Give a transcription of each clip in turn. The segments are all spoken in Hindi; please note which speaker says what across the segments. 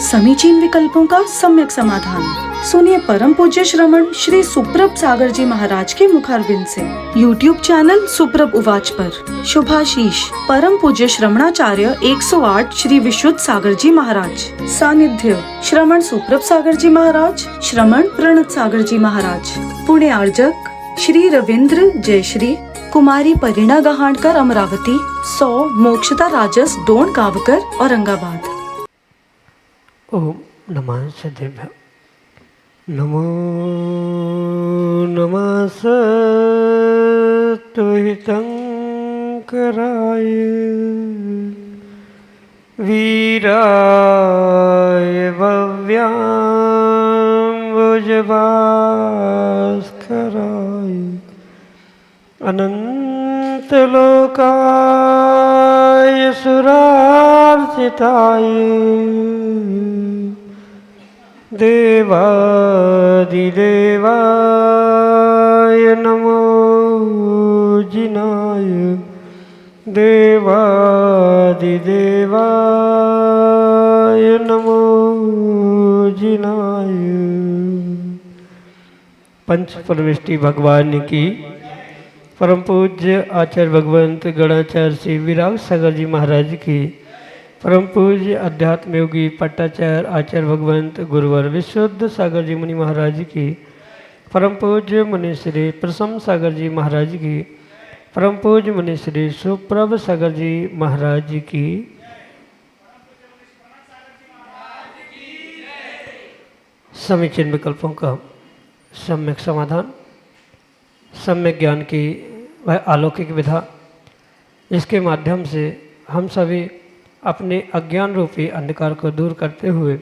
Speaker 1: समीचीन विकल्पों का सम्यक समाधान। सुनिए परम पूज्य श्रमण श्री सुप्रभ सागर जी महाराज के मुखारबिंद से YouTube चैनल सुप्रभ उवाच पर शुभाशीष परम पूज्य श्रमणाचार्य 108 श्री विशुद्ध सागर जी महाराज। सानिध्य श्रमण सुप्रभ सागर जी महाराज, श्रमण प्रणत सागर जी महाराज। पुणे आर्जक श्री रविंद्र जयश्री, कुमारी परिणा गहाणकर अमरावती, 100 मोक्षता राजस डोन गावकर औरंगाबाद।
Speaker 2: ओम नमः सदेभ्य। नमो नमः सत्त्वहितंकराय वीराय भव्याम्बुजभास्कराय अनंतलोकाय सुरार्चिताय देवादिदेवाय नमो जिनाय देवादिदेवाय नमो जिनाय। पंच परमेष्टि भगवान की परम पूज्य आचार्य भगवंत गणाचार्य श्री विराग सागर जी महाराज की परम पूज्य अध्यात्म योगी पट्टाचार्य आचार्य भगवंत गुरुवर विशुद्ध सागर जी मुनि महाराज की परम पूज्य मुनि श्री प्रसम सागर जी महाराज की परम पूज्य मुनि श्री सुप्रभ सागर जी महाराज की समीचीन विकल्पों का सम्यक समाधान। सम्यक ज्ञान की वह अलौकिक विधा जिसके माध्यम से हम सभी अपने अज्ञान रूपी अंधकार को दूर करते हुए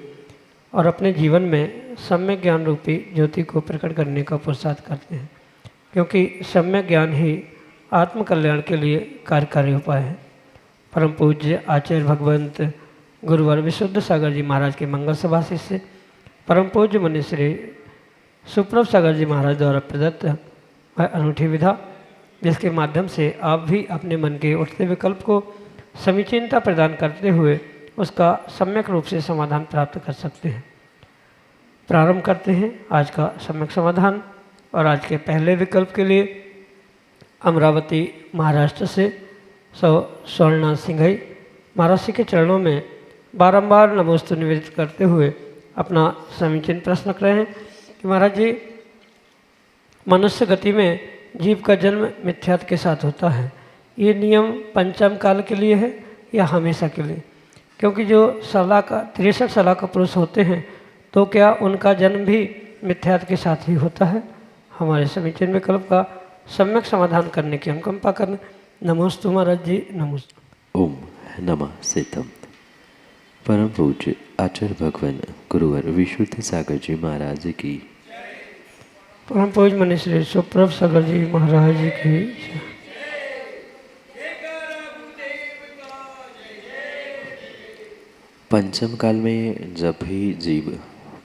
Speaker 2: और अपने जीवन में सम्यक ज्ञान रूपी ज्योति को प्रकट करने का पुरुषार्थ करते हैं, क्योंकि सम्यक ज्ञान ही आत्म कल्याण के लिए कार्यकारी उपाय है। परम पूज्य आचार्य भगवंत गुरुवर विशुद्ध सागर जी महाराज के मंगल सभा शिष्य परम पूज्य मुनि श्री सुप्रभ सागर जी महाराज द्वारा प्रदत्त वह अनूठी विधा जिसके माध्यम से आप भी अपने मन के उठते विकल्प को समीचीनता प्रदान करते हुए उसका सम्यक रूप से समाधान प्राप्त कर सकते हैं। प्रारंभ करते हैं आज का सम्यक समाधान। और आज के पहले विकल्प के लिए अमरावती महाराष्ट्र से स्वर्णा सिंघई महाराज के चरणों में बारंबार नमोस्तु निवेदित करते हुए अपना समीचीन प्रश्न रख रहे हैं कि महाराज जी, मनुष्य गति में जीव का जन्म मिथ्यात्व के साथ होता है, ये नियम पंचम काल के लिए है या हमेशा के लिए? क्योंकि जो 63 साल का पुरुष होते हैं तो क्या उनका जन्म भी मिथ्यात्व के साथ ही होता है? हमारे समीचीन विकल्प का सम्यक समाधान करने की हम कंपा करने। नमोस्तु महाराज जी, नमोस्तु।
Speaker 3: ओम नमः सिद्धम। परम पूज्य आचार्य भगवान गुरुवर विशुद्ध सागर जी महाराज की
Speaker 2: परम पूज्य मुनि श्री सुप्रभ सागर जी महाराज की
Speaker 3: पंचम काल में जब भी जीव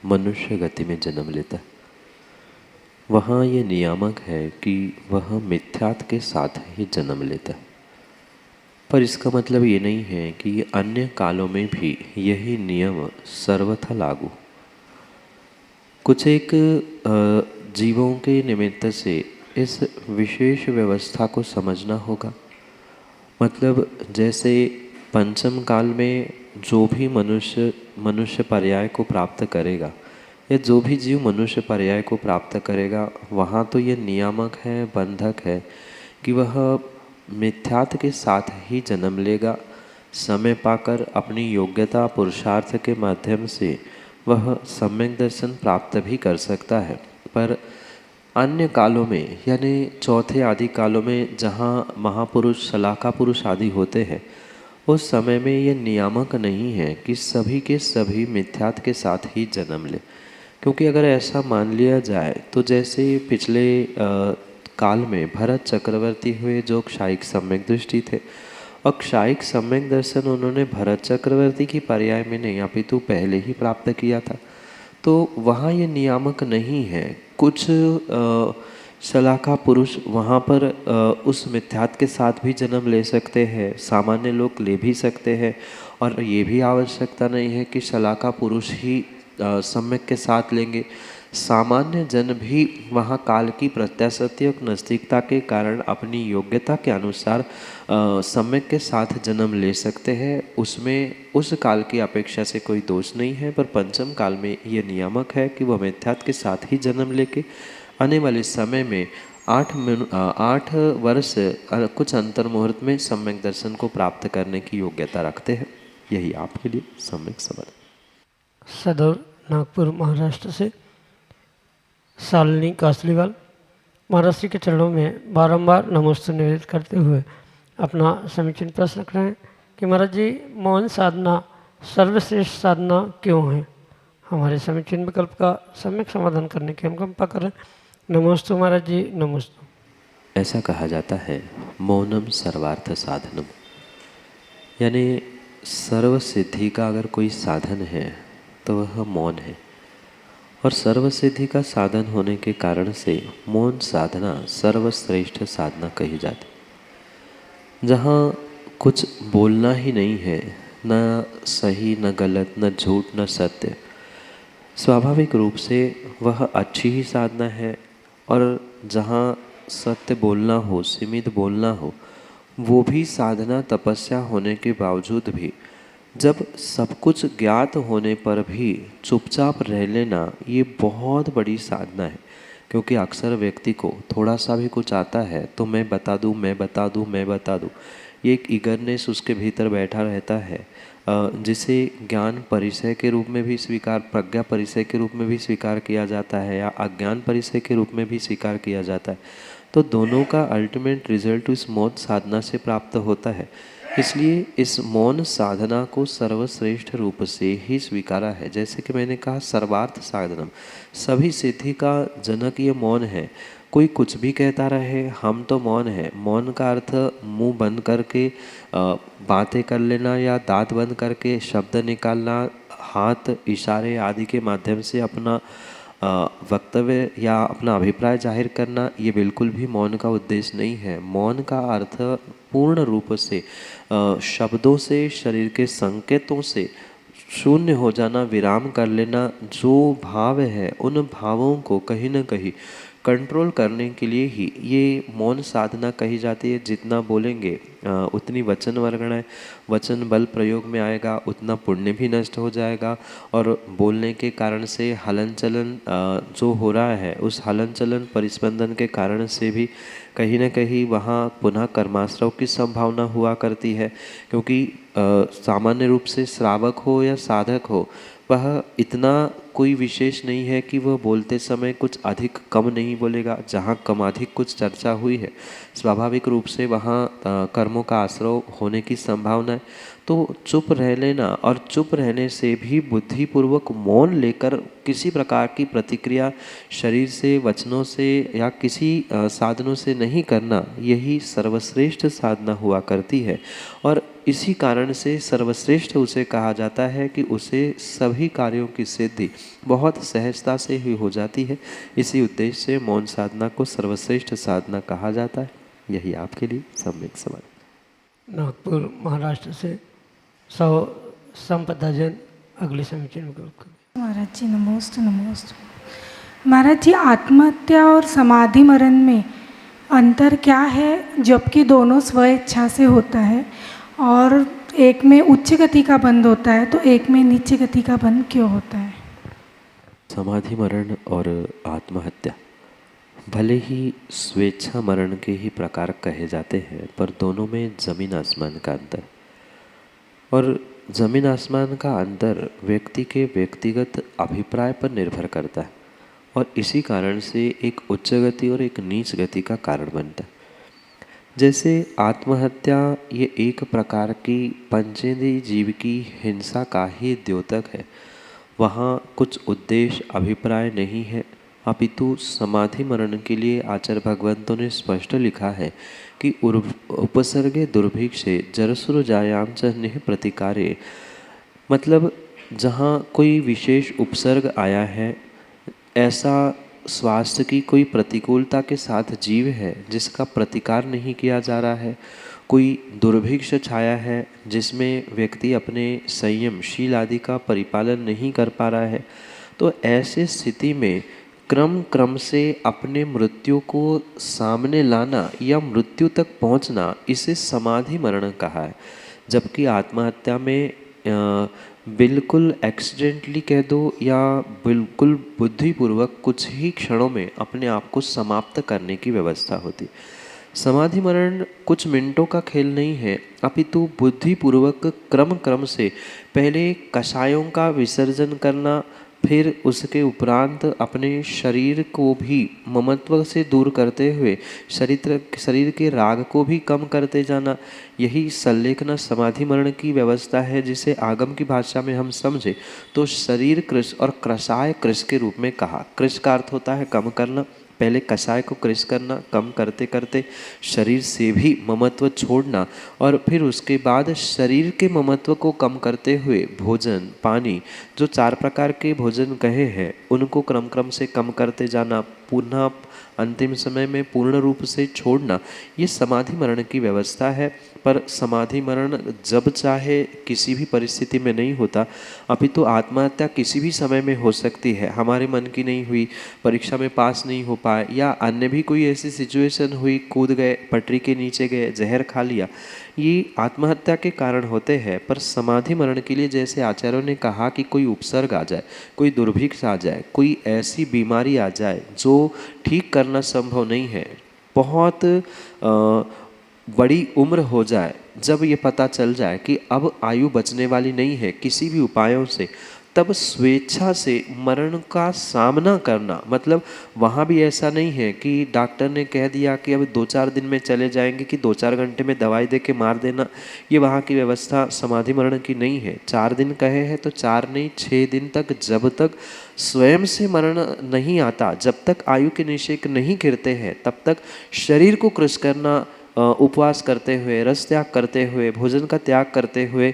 Speaker 3: मनुष्य गति में जन्म लेता है वहाँ ये नियामक है कि वह मिथ्यात्व के साथ ही जन्म लेता है। पर इसका मतलब ये नहीं है कि अन्य कालों में भी यही नियम सर्वथा लागू। कुछ एक जीवों के निमित्त से इस विशेष व्यवस्था को समझना होगा। मतलब जैसे पंचम काल में जो भी मनुष्य पर्याय को प्राप्त करेगा या जो भी जीव मनुष्य पर्याय को प्राप्त करेगा वहाँ तो ये नियामक है, बंधक है कि वह मिथ्यात्व के साथ ही जन्म लेगा। समय पाकर अपनी योग्यता पुरुषार्थ के माध्यम से वह सम्यक दर्शन प्राप्त भी कर सकता है। पर अन्य कालों में यानी चौथे आदि कालों में जहाँ महापुरुष, शलाका पुरुष आदि होते हैं उस समय में ये नियामक नहीं है कि सभी के सभी मिथ्यात्व के साथ ही जन्म ले। क्योंकि अगर ऐसा मान लिया जाए तो जैसे पिछले काल में भरत चक्रवर्ती हुए जो क्षायिक सम्यक दृष्टि थे और क्षायिक सम्यक दर्शन उन्होंने भरत चक्रवर्ती की पर्याय में नहीं अपितु पहले ही प्राप्त किया था। तो वहाँ ये नियामक नहीं है। कुछ शलाका पुरुष वहाँ पर उस मिथ्यात्व के साथ भी जन्म ले सकते हैं, सामान्य लोग ले भी सकते हैं। और ये भी आवश्यकता नहीं है कि शलाका पुरुष ही सम्यक के साथ लेंगे। सामान्य जन भी वहाँ काल की प्रत्याशक्ति और नस्तिकता के कारण अपनी योग्यता के अनुसार सम्यक के साथ जन्म ले सकते हैं। उसमें उस काल की अपेक्षा से कोई दोष नहीं है, पर पंचम काल में ये नियामक है कि वह मिथ्यात्व के साथ ही जन्म लेके आने वाले समय में 8 वर्ष कुछ अंतर मुहूर्त में सम्यक दर्शन को प्राप्त करने की योग्यता रखते हैं। यही आपके लिए सम्यक संबंध।
Speaker 2: सदौर नागपुर महाराष्ट्र से शालिनी कासलीवाल महाराज जी के चरणों में बारंबार नमोस्तु निवेदित करते हुए अपना समीचीन प्रश्न रख रहे हैं कि महाराज जी, मौन साधना सर्वश्रेष्ठ साधना क्यों है? हमारे समीचीन विकल्प का सम्यक समाधान करने की हम कृपा करें। नमोस्तु महाराज जी, नमोस्तु।
Speaker 3: ऐसा कहा जाता है, मौनम सर्वार्थ साधनम, यानी सर्व सिद्धि का अगर कोई साधन है तो वह मौन है। और सर्व सिद्धि का साधन होने के कारण से मौन साधना सर्वश्रेष्ठ साधना कही जाती। जहाँ कुछ बोलना ही नहीं है, न सही न गलत, न झूठ न सत्य, स्वाभाविक रूप से वह अच्छी ही साधना है। और जहाँ सत्य बोलना हो, सीमित बोलना हो, वो भी साधना तपस्या होने के बावजूद भी जब सब कुछ ज्ञात होने पर भी चुपचाप रह लेना, ये बहुत बड़ी साधना है। क्योंकि अक्सर व्यक्ति को थोड़ा सा भी कुछ आता है तो मैं बता दूँ, मैं बता दूँ, मैं बता दूँ, ये एक ईगरनेस उसके भीतर बैठा रहता है, जिसे ज्ञान परिचय के रूप में भी स्वीकार, प्रज्ञा परिचय के रूप में भी स्वीकार किया जाता है या अज्ञान परिचय के रूप में भी स्वीकार किया जाता है। तो दोनों का अल्टीमेट रिजल्ट इस मौन साधना से प्राप्त होता है। इसलिए इस मौन साधना को सर्वश्रेष्ठ रूप से ही स्वीकारा है। जैसे कि मैंने कहा, सर्वार्थ साधनम, सभी सिद्धि का जनक ये मौन है। कोई कुछ भी कहता रहे, हम तो मौन है। मौन का अर्थ मुंह बंद करके बातें कर लेना या दांत बंद करके शब्द निकालना, हाथ इशारे आदि के माध्यम से अपना वक्तव्य या अपना अभिप्राय जाहिर करना, ये बिल्कुल भी मौन का उद्देश्य नहीं है। मौन का अर्थ पूर्ण रूप से शब्दों से, शरीर के संकेतों से शून्य हो जाना, विराम कर लेना। जो भाव है उन भावों को कहीं ना कहीं कंट्रोल करने के लिए ही ये मौन साधना कही जाती है। जितना बोलेंगे उतनी वचन वर्गणाएं, वचन बल प्रयोग में आएगा, उतना पुण्य भी नष्ट हो जाएगा। और बोलने के कारण से हलन चलन जो हो रहा है, उस हलन चलन परिस्पंदन के कारण से भी कहीं ना कहीं वहाँ पुनः कर्माश्रव की संभावना हुआ करती है। क्योंकि सामान्य रूप से श्रावक हो या साधक हो, वह इतना कोई विशेष नहीं है कि वह बोलते समय कुछ अधिक कम नहीं बोलेगा। जहाँ कम अधिक कुछ चर्चा हुई है, स्वाभाविक रूप से वहाँ कर्मों का आश्रय होने की संभावना है। तो चुप रह लेना, और चुप रहने से भी बुद्धिपूर्वक मौन लेकर किसी प्रकार की प्रतिक्रिया शरीर से, वचनों से या किसी साधनों से नहीं करना, यही सर्वश्रेष्ठ साधना हुआ करती है। और इसी कारण से सर्वश्रेष्ठ उसे कहा जाता है कि उसे सभी कार्यों की सिद्धि बहुत सहजता से ही हो जाती है। इसी उद्देश्य से मौन साधना को सर्वश्रेष्ठ साधना कहा जाता है। यही आपके लिए सम्यक समाधान।
Speaker 2: नागपुर महाराष्ट्र से संपदा जैन अगले समीचीन विकल्प।
Speaker 4: महाराज जी, नमोस्तु नमोस्तु। महाराज जी, आत्महत्या और समाधि मरण में अंतर क्या है, जबकि दोनों स्वेच्छा से होता है और एक में उच्च गति का बंध होता है तो एक में नीच गति का बंध क्यों होता है?
Speaker 3: समाधि मरण और आत्महत्या भले ही स्वेच्छा मरण के ही प्रकार कहे जाते हैं, पर दोनों में जमीन आसमान का अंतर। और जमीन आसमान का अंतर व्यक्ति के व्यक्तिगत अभिप्राय पर निर्भर करता है, और इसी कारण से एक उच्च गति और एक नीच गति का कारण बनता है। जैसे आत्महत्या ये एक प्रकार की पंचेंद्रिय जीव की हिंसा का ही द्योतक है। वहाँ कुछ उद्देश्य अभिप्राय नहीं है, अपितु समाधि मरण के लिए आचार्य भगवंतों ने स्पष्ट लिखा है कि उपसर्गे दुर्भिक्षे जरसुर जायाम च निह प्रतिकारे। मतलब जहाँ कोई विशेष उपसर्ग आया है, ऐसा स्वास्थ्य की कोई प्रतिकूलता के साथ जीव है जिसका प्रतिकार नहीं किया जा रहा है, कोई दुर्भिक्ष छाया है जिसमें व्यक्ति अपने संयम शील आदि का परिपालन नहीं कर पा रहा है, तो ऐसे स्थिति में क्रम क्रम से अपने मृत्यु को सामने लाना या मृत्यु तक पहुंचना, इसे समाधि मरण कहा है। जबकि आत्महत्या में बिल्कुल एक्सीडेंटली कह दो या बिल्कुल बुद्धिपूर्वक कुछ ही क्षणों में अपने आप को समाप्त करने की व्यवस्था होती। समाधि मरण कुछ मिनटों का खेल नहीं है, अपितु बुद्धिपूर्वक क्रम क्रम से पहले कषायों का विसर्जन करना, फिर उसके उपरांत अपने शरीर को भी ममत्व से दूर करते हुए शरीर के राग को भी कम करते जाना, यही संलेखना समाधि मरण की व्यवस्था है, जिसे आगम की भाषा में हम समझे तो शरीर कृश और क्रसाय कृश के रूप में कहा। कृश का अर्थ होता है कम करना, पहले कषाय को कृश करना, कम करते करते शरीर से भी ममत्व छोड़ना, और फिर उसके बाद शरीर के ममत्व को कम करते हुए भोजन पानी, जो 4 प्रकार के भोजन कहे हैं, उनको क्रम क्रम से कम करते जाना, पुनः अंतिम समय में पूर्ण रूप से छोड़ना, ये समाधि मरण की व्यवस्था है। पर समाधि मरण जब चाहे किसी भी परिस्थिति में नहीं होता, अभी तो आत्महत्या किसी भी समय में हो सकती है। हमारे मन की नहीं हुई, परीक्षा में पास नहीं हो पाए, या अन्य भी कोई ऐसी सिचुएशन हुई, कूद गए, पटरी के नीचे गए, जहर खा लिया, ये आत्महत्या के कारण होते हैं। पर समाधि मरण के लिए जैसे आचार्यों ने कहा कि कोई उपसर्ग आ जाए, कोई दुर्भिक्ष आ जाए, कोई ऐसी बीमारी आ जाए जो ठीक करना संभव नहीं है, बहुत बड़ी उम्र हो जाए, जब ये पता चल जाए कि अब आयु बचने वाली नहीं है किसी भी उपायों से, तब स्वेच्छा से मरण का सामना करना। मतलब वहाँ भी ऐसा नहीं है कि डॉक्टर ने कह दिया कि अब 2-4 दिन में चले जाएंगे, कि 2-4 घंटे में दवाई दे के मार देना, ये वहाँ की व्यवस्था समाधि मरण की नहीं है। 4 दिन कहे हैं तो 4 नहीं 6 दिन तक, जब तक स्वयं से मरण नहीं आता, जब तक आयु के निषेक नहीं गिरते हैं, तब तक शरीर को कृश करना, उपवास करते हुए, रस त्याग करते हुए, भोजन का त्याग करते हुए,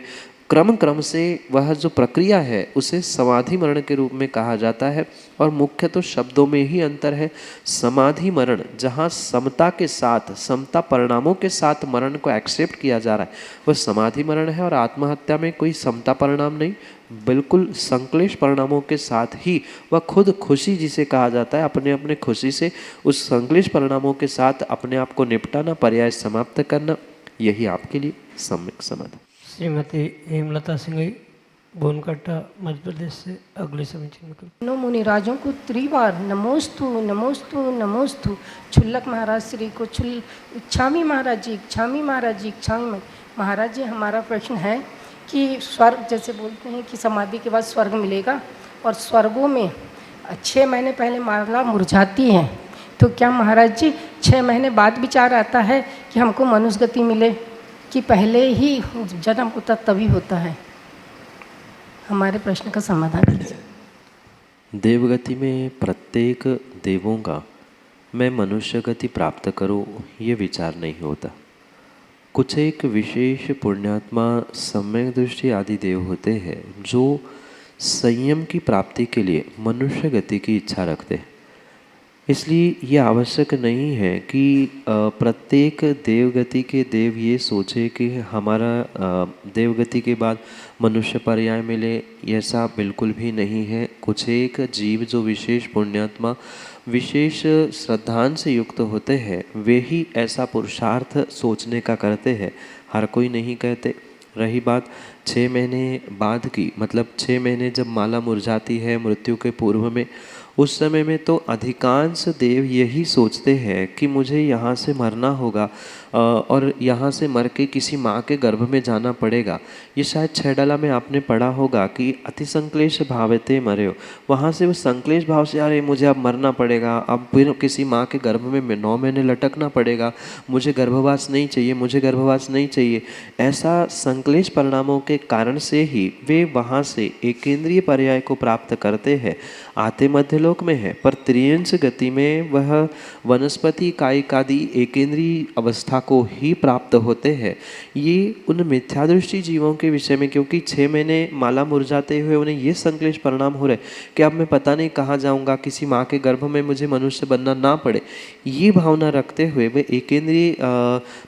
Speaker 3: क्रम क्रम से वह जो प्रक्रिया है उसे समाधि मरण के रूप में कहा जाता है। और मुख्य तो शब्दों में ही अंतर है। समाधि मरण जहाँ समता के साथ, समता परिणामों के साथ मरण को एक्सेप्ट किया जा रहा है, वह समाधि मरण है। और आत्महत्या में कोई समता परिणाम नहीं, बिल्कुल संक्लेश परिणामों के साथ ही वह खुद खुशी जिसे कहा जाता है, अपने अपने खुशी से उस संक्लेश परिणामों के साथ अपने आप को निपटाना, पर्याय समाप्त करना, यही आपके लिए सम्यक समाधि।
Speaker 2: श्रीमती हेमलता सिंह बोनकट्टा मध्य प्रदेश से अगले समीचीन में
Speaker 5: नो मुनिराजों को त्रिवार नमोस्तु नमोस्तु नमोस्तु। छुल्लक महाराज श्री को इच्छामी महाराज जी, इच्छामी महाराज जी, इच्छामी महाराज जी। हमारा प्रश्न है कि स्वर्ग, जैसे बोलते हैं कि समाधि के बाद स्वर्ग मिलेगा, और स्वर्गों में 6 महीने पहले माला मुरझाती है, तो क्या महाराज जी 6 महीने बाद विचार आता है कि हमको मनुष्य गति मिले, कि पहले ही जन्म होता तभी होता है? हमारे प्रश्न का समाधान कीजिए।
Speaker 3: देवगति में प्रत्येक देवों का मैं मनुष्य गति प्राप्त करूं, ये विचार नहीं होता। कुछ एक विशेष पुण्यात्मा, सम्यक दृष्टि आदि देव होते हैं जो संयम की प्राप्ति के लिए मनुष्य गति की इच्छा रखते हैं। इसलिए ये आवश्यक नहीं है कि प्रत्येक देवगति के देव ये सोचे कि हमारा देवगति के बाद मनुष्य पर्याय मिले, ऐसा बिल्कुल भी नहीं है। कुछ एक जीव जो विशेष पुण्यात्मा, विशेष श्रद्धान से युक्त होते हैं, वे ही ऐसा पुरुषार्थ सोचने का करते हैं, हर कोई नहीं कहते। रही बात 6 महीने बाद की, मतलब 6 महीने जब माला मुरझाती है मृत्यु के पूर्व में, उस समय में तो अधिकांश देव यही सोचते हैं कि मुझे यहाँ से मरना होगा और यहाँ से मर के किसी माँ के गर्भ में जाना पड़ेगा। ये शायद 6 डाला में आपने पढ़ा होगा कि अति संक्लेश भावते मर्यो, वहाँ से वो संक्लेश भाव से, अरे मुझे अब मरना पड़ेगा, अब फिर किसी माँ के गर्भ में 9 महीने लटकना पड़ेगा, मुझे गर्भवास नहीं चाहिए, मुझे गर्भवास नहीं चाहिए। ऐसा संक्लेश परिणामों के कारण से ही वे वहाँ से एक केंद्रीय पर्याय को प्राप्त करते हैं। आते मध्य पुण्यलोक में है, पर त्रियंश गति में वह वनस्पति कायिक आदि एकेंद्रीय अवस्था को ही प्राप्त होते हैं। ये उन मिथ्यादृष्टि जीवों के विषय में, क्योंकि 6 महीने माला मुरझाते हुए उन्हें ये संक्लेश परिणाम हो रहे कि अब मैं पता नहीं कहाँ जाऊँगा, किसी माँ के गर्भ में मुझे मनुष्य बनना ना पड़े, ये भावना रखते हुए वे एकेंद्रीय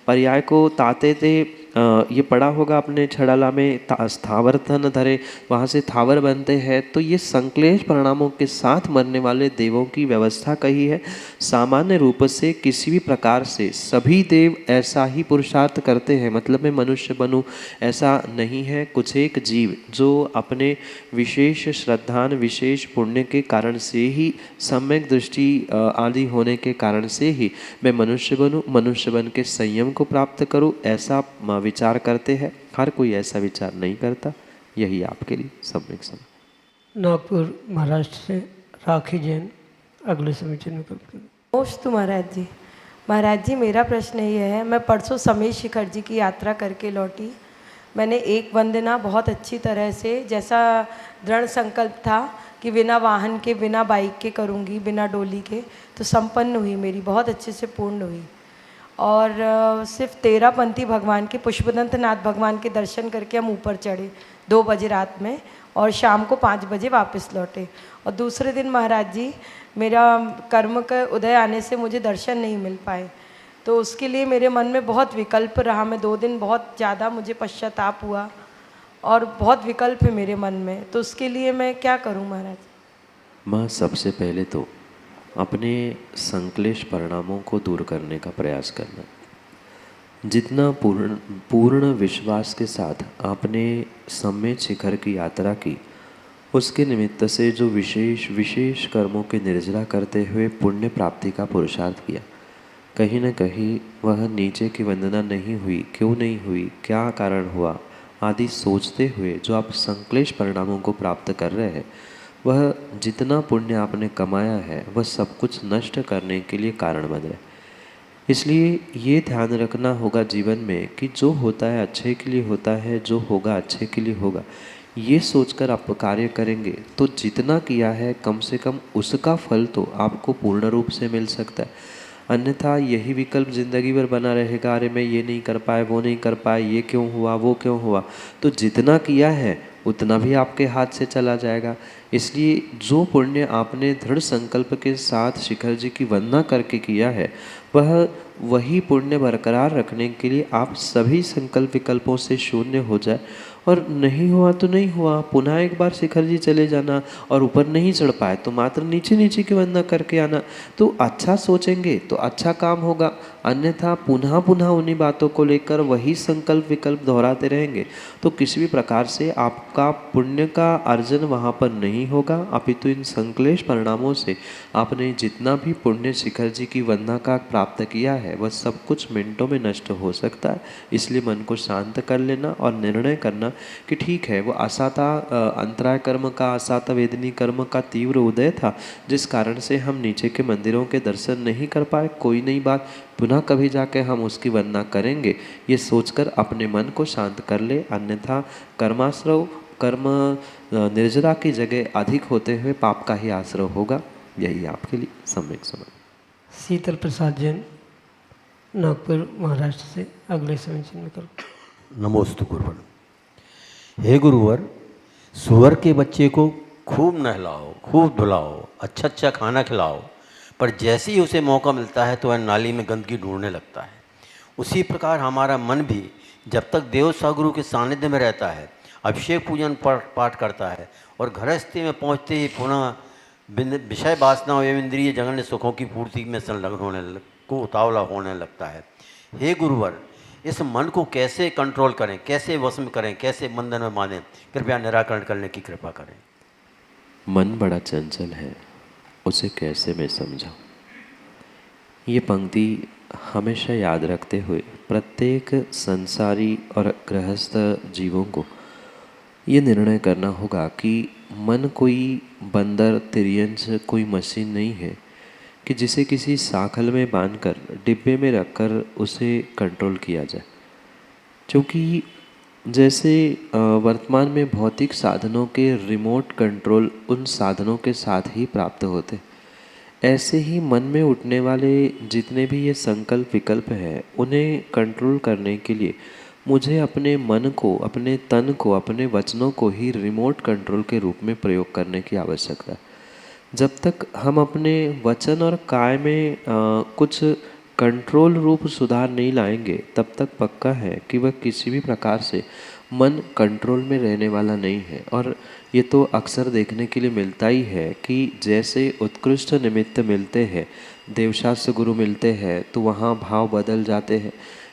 Speaker 3: पर्याय को ताते थे। ये पढ़ा होगा अपने छड़ाला में, स्थावर तन धरे, वहाँ से थावर बनते हैं। तो ये संक्लेश परिणामों के साथ मरने वाले देवों की व्यवस्था कही है। सामान्य रूप से किसी भी प्रकार से सभी देव ऐसा ही पुरुषार्थ करते हैं, मतलब मैं मनुष्य बनूं ऐसा नहीं है। कुछ एक जीव जो अपने विशेष श्रद्धान, विशेष पुण्य के कारण से ही, सम्यक दृष्टि आदि होने के कारण से ही मैं मनुष्य बनूं, मनुष्य बन के संयम को प्राप्त करूं, ऐसा विचार करते हैं। हर कोई ऐसा विचार नहीं करता। यही आपके लिए सम्यक समझ।
Speaker 2: नागपुर महाराष्ट्र से राखी जैन अगले समीचीन में कल्पना।
Speaker 6: नमस्ते महाराज जी। महाराज जी, मेरा प्रश्न ये है, मैं परसों समीर शिखर जी की यात्रा करके लौटी। मैंने एक वंदना बहुत अच्छी तरह से, जैसा दृढ़ संकल्प था कि बिना वाहन के, बिना बाइक के करूँगी, बिना डोली के, तो संपन्न हुई, मेरी बहुत अच्छे से पूर्ण हुई। और सिर्फ 13 पंथी भगवान के, पुष्पदंत नाथ भगवान के दर्शन करके हम ऊपर चढ़े 2 बजे रात में, और शाम को 5 बजे वापस लौटे। और दूसरे दिन महाराज जी, मेरा कर्म का उदय आने से मुझे दर्शन नहीं मिल पाए, तो उसके लिए मेरे मन में बहुत विकल्प रहा। मैं 2 दिन बहुत ज़्यादा मुझे पश्चाताप हुआ और बहुत विकल्प है मेरे मन में, तो उसके लिए मैं क्या करूं महाराज?
Speaker 3: माँ, सबसे पहले तो अपने संक्लेश परिणामों को दूर करने का प्रयास करना। जितना पूर्ण विश्वास के साथ आपने सम्यक शिखर की यात्रा की, उसके निमित्त से जो विशेष कर्मों की निर्जरा करते हुए पुण्य प्राप्ति का पुरुषार्थ किया, कहीं न कहीं वह नीचे की वंदना नहीं हुई, क्यों नहीं हुई, क्या कारण हुआ आदि सोचते हुए जो आप संक्लेश परिणामों को प्राप्त कर रहे हैं, वह जितना पुण्य आपने कमाया है वह सब कुछ नष्ट करने के लिए कारण बन रहा है। इसलिए ये ध्यान रखना होगा जीवन में कि जो होता है अच्छे के लिए होता है, जो होगा अच्छे के लिए होगा। ये सोचकर आप कार्य करेंगे तो जितना किया है कम से कम उसका फल तो आपको पूर्ण रूप से मिल सकता है। अन्यथा यही विकल्प ज़िंदगी भर बना रहेगा, अरे मैं ये नहीं कर पाए, वो नहीं कर पाए, ये क्यों हुआ, वो क्यों हुआ। तो जितना किया है उतना भी आपके हाथ से चला जाएगा। इसलिए जो पुण्य आपने दृढ़ संकल्प के साथ शिखर जी की वंदना करके किया है, वही पुण्य बरकरार रखने के लिए आप सभी संकल्प विकल्पों से शून्य हो जाए। और नहीं हुआ तो नहीं हुआ, पुनः एक बार शिखर जी चले जाना, और ऊपर नहीं चढ़ पाए तो मात्र नीचे नीचे की वंदना करके आना। तो अच्छा सोचेंगे तो अच्छा काम होगा, अन्यथा पुनः पुनः उन्हीं बातों को लेकर वही संकल्प विकल्प दोहराते रहेंगे तो किसी भी प्रकार से आपका पुण्य का अर्जन वहाँ पर नहीं होगा। अपितु इन संक्लेश परिणामों से आपने जितना भी पुण्य शिखर जी की वंदना का प्राप्त किया है वह सब कुछ मिनटों में नष्ट हो सकता है। इसलिए मन को शांत कर लेना और निर्णय करना कि ठीक है, वो असाता अंतराय कर्म का, असाता वेदनी कर्म का तीव्र उदय था, जिस कारण से हम नीचे के मंदिरों के दर्शन नहीं कर पाए, कोई नई बात, पुनः कभी जाके हम उसकी वंदना करेंगे। ये सोचकर अपने मन को शांत कर ले, अन्यथा कर्माश्रव, कर्म निर्जरा की जगह अधिक होते हुए पाप का ही आश्रय होगा। यही आपके लिए सम्यक समझ।
Speaker 2: शीतल प्रसाद जैन नागपुर महाराष्ट्र से अगले समीचीन में करो।
Speaker 7: नमोस्तु गुरुवर। हे गुरुवर, सुअर के बच्चे को खूब नहलाओ, खूब धुलाओ, अच्छा अच्छा खाना खिलाओ, पर जैसे ही उसे मौका मिलता है तो वह नाली में गंदगी ढूंढने लगता है। उसी प्रकार हमारा मन भी जब तक देव सगुरु के सानिध्य में रहता है, अभिषेक पूजन पाठ करता है और गृहस्थी में पहुँचते ही पुनः विषय वासनाओं एवं इंद्रिय जघन्य सुखों की पूर्ति में संलग्न को उतावला होने लगता है। हे गुरुवर, इस मन को कैसे कंट्रोल करें, कैसे वश में करें, कैसे बंधन में बांधें, कृपया निराकरण करने की कृपा करें।
Speaker 3: मन बड़ा चंचल है, उसे कैसे मैं समझाऊं। ये पंक्ति हमेशा याद रखते हुए प्रत्येक संसारी और गृहस्थ जीवों को ये निर्णय करना होगा कि मन कोई बंदर, तिर्यंच, कोई मशीन नहीं है कि जिसे किसी साखल में बांधकर डिब्बे में रखकर उसे कंट्रोल किया जाए। क्योंकि जैसे वर्तमान में भौतिक साधनों के रिमोट कंट्रोल उन साधनों के साथ ही प्राप्त होते, ऐसे ही मन में उठने वाले जितने भी ये संकल्प विकल्प है, उन्हें कंट्रोल करने के लिए मुझे अपने मन को, अपने तन को, अपने वचनों को ही रिमोट कंट्रोल के रूप में प्रयोग करने की आवश्यकता है। जब तक हम अपने वचन और काय में कुछ कंट्रोल रूप सुधार नहीं लाएंगे, तब तक पक्का है कि वह किसी भी प्रकार से मन कंट्रोल में रहने वाला नहीं है। और ये तो अक्सर देखने के लिए मिलता ही है कि जैसे उत्कृष्ट निमित्त मिलते हैं, देवशास्त्र गुरु मिलते हैं, तो वहाँ भाव बदल जाते हैं,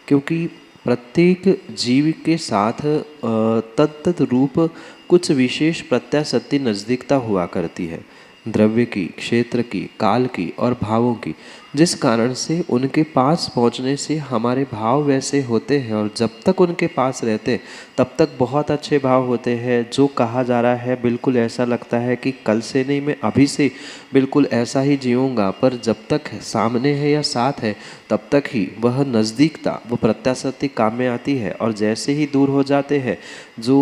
Speaker 3: क्योंकि प्रत्येक जीव के साथ तत्त रूप कुछ विशेष प्रत्याशक्ति नज़दीकता हुआ करती है, द्रव्य की, क्षेत्र की, काल की और भावों की, जिस कारण से उनके पास पहुंचने से हमारे भाव वैसे होते हैं। और जब तक उनके पास रहते तब तक बहुत अच्छे भाव होते हैं। जो कहा जा रहा है बिल्कुल ऐसा लगता है कि कल से नहीं, मैं अभी से बिल्कुल ऐसा ही जीऊँगा। पर जब तक सामने है या साथ है तब तक ही वह नज़दीकता, वो प्रत्याशक्ति काम में आती है। और जैसे ही दूर हो जाते हैं, जो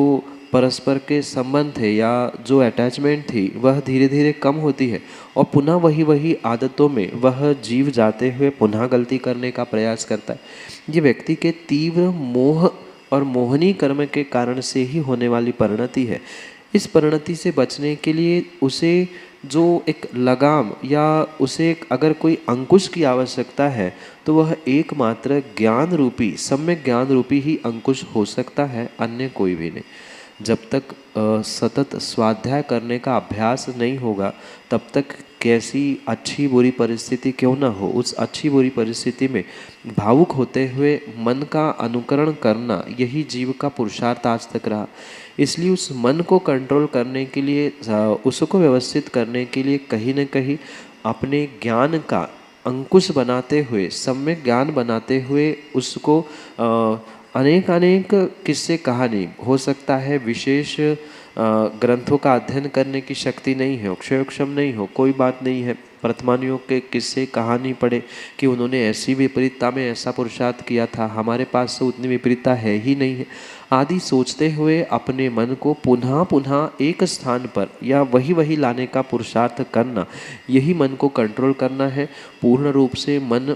Speaker 3: परस्पर के संबंध थे या जो अटैचमेंट थी, वह धीरे धीरे कम होती है और पुनः वही आदतों में वह जीव जाते हुए पुनः गलती करने का प्रयास करता है। ये व्यक्ति के तीव्र मोह और मोहनी कर्म के कारण से ही होने वाली परिणति है। इस परिणति से बचने के लिए उसे जो एक लगाम या उसे अगर कोई अंकुश की आवश्यकता है, तो वह एकमात्र ज्ञान रूपी, सम्यक ज्ञान रूपी ही अंकुश हो सकता है, अन्य कोई भी नहीं। जब तक सतत स्वाध्याय करने का अभ्यास नहीं होगा, तब तक कैसी अच्छी बुरी परिस्थिति क्यों ना हो, उस अच्छी बुरी परिस्थिति में भावुक होते हुए मन का अनुकरण करना, यही जीव का पुरुषार्थ आज तक रहा। इसलिए उस मन को कंट्रोल करने के लिए, उसको व्यवस्थित करने के लिए कहीं न कहीं अपने ज्ञान का अंकुश बनाते हुए, सम्यक ज्ञान बनाते हुए उसको अनेक किस्से कहानी, हो सकता है विशेष ग्रंथों का अध्ययन करने की शक्ति नहीं है, अक्षयोक्षम नहीं हो, कोई बात नहीं है। वर्तमानियों के किस्से कहानी पढ़े कि उन्होंने ऐसी विपरीतता में ऐसा पुरुषार्थ किया था, हमारे पास तो उतनी विपरीतता है ही नहीं है, आदि सोचते हुए अपने मन को पुनः एक स्थान पर या वही लाने का पुरुषार्थ करना, यही मन को कंट्रोल करना है। पूर्ण रूप से मन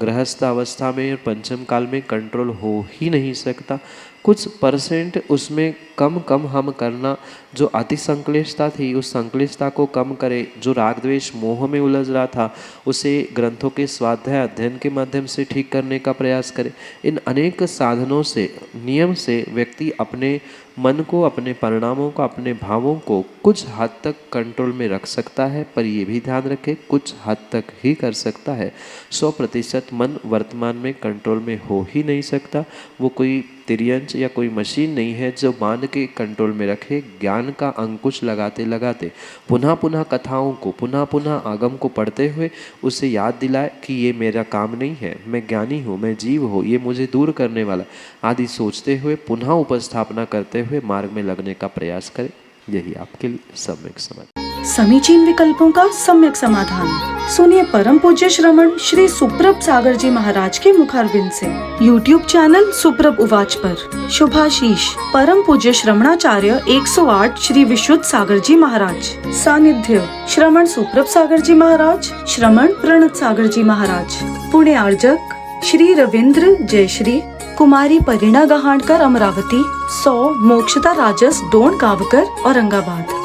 Speaker 3: गृहस्थ अवस्था में और पंचम काल में कंट्रोल हो ही नहीं सकता। कुछ परसेंट उसमें कम हम करना, जो अति संक्लिष्टता थी उस संक्लिष्टता को कम करे, जो राग द्वेष मोह में उलझ रहा था उसे ग्रंथों के स्वाध्याय अध्ययन के माध्यम से ठीक करने का प्रयास करे। इन अनेक साधनों से, नियम से व्यक्ति अपने मन को, अपने परिणामों को, अपने भावों को कुछ हद तक कंट्रोल में रख सकता है। पर ये भी ध्यान रखे, कुछ हद तक ही कर सकता है। 100% मन वर्तमान में कंट्रोल में हो ही नहीं सकता। वो कोई तिर्यंच या कोई मशीन नहीं है जो बांध के कंट्रोल में रखे। ज्ञान का अंकुश लगाते लगाते पुनः कथाओं को, पुनः आगम को पढ़ते हुए उसे याद दिलाए कि ये मेरा काम नहीं है, मैं ज्ञानी हूँ, मैं जीव हूँ, ये मुझे दूर करने वाला आदि सोचते हुए पुनः उपस्थापना करते हुए मार्ग में लगने का प्रयास करें। यही आपके लिए सम्यक समाधान।
Speaker 1: समीचीन विकल्पों का सम्यक समाधान सुनिए परम पूज्य श्रमण श्री सुप्रभ सागर जी महाराज के मुखारविंद से। YouTube चैनल सुप्रभ उवाच पर शुभाशीष परम पूज्य श्रमणाचार्य 108 श्री विशुद्ध सागर जी महाराज। सानिध्य श्रमण सुप्रभ सागर जी महाराज, श्रमण प्रणत सागर जी महाराज। पुणे आर्जक श्री रविंद्र जयश्री, कुमारी परिणा गहाणकर अमरावती, 100 मोक्षता राजस डोन कावकर औरंगाबाद।